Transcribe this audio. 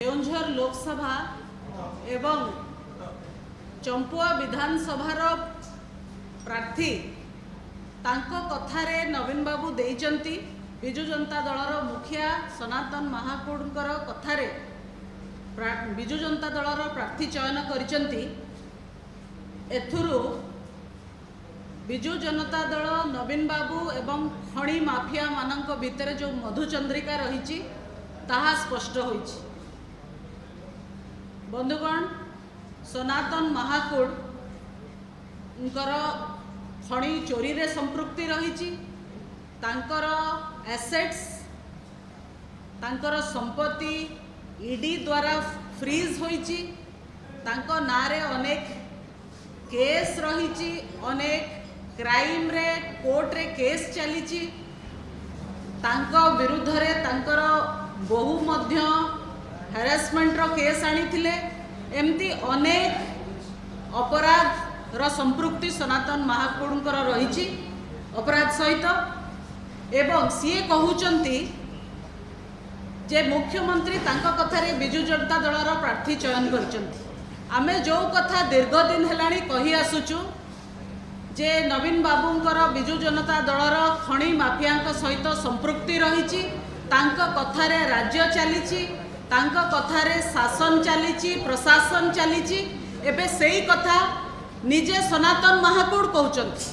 केउंझर लोकसभा एवं चंपुआ विधानसभार प्रार्थी तांको कथारे नवीन बाबू देइचंती विजु जनता दलर मुखिया सनातन महाकुडकर कथारे विजु जनता दलर प्रार्थी चयन करिचंती। एथुरु विजु जनता दल नवीन बाबू एवं खणी माफिया मानक भितर जो मधुचंद्रिका रही ताहा स्पष्ट होइछि। बंधुगण, सनातन महाकुड खणी चोरी रे संपृक्ति रही, तांकर एसेट्स तांकर संपत्ति ईडी द्वारा फ्रीज होइछि। तांको नारे अनेक केस रही, अनेक क्राइम रे कोर्ट रे केस चली। तांको विरुद्ध रे तांकर बहु मध्य हैरेसमेंट रो केस आनी एमती अनेक अपराध रो संपृक्ति सनातन महाकुडकर रही अपराध सहित। एवं सीए कहउचंती जे मुख्यमंत्री तांको कथारे विजु जनता दलर प्रार्थी चयन करचंती। आमे जो कथा दीर्घ दिन हेलाणी कही आसुचु जे नवीन बाबूंकर विजु जनता दलर खणी माफिया सहित संपृक्ति रही, तांको कथारे राज्य चली, तांको कथारे शासन चली, प्रशासन चली। एबे सेही कथा निजे सनातन महाकुड कहउचंती।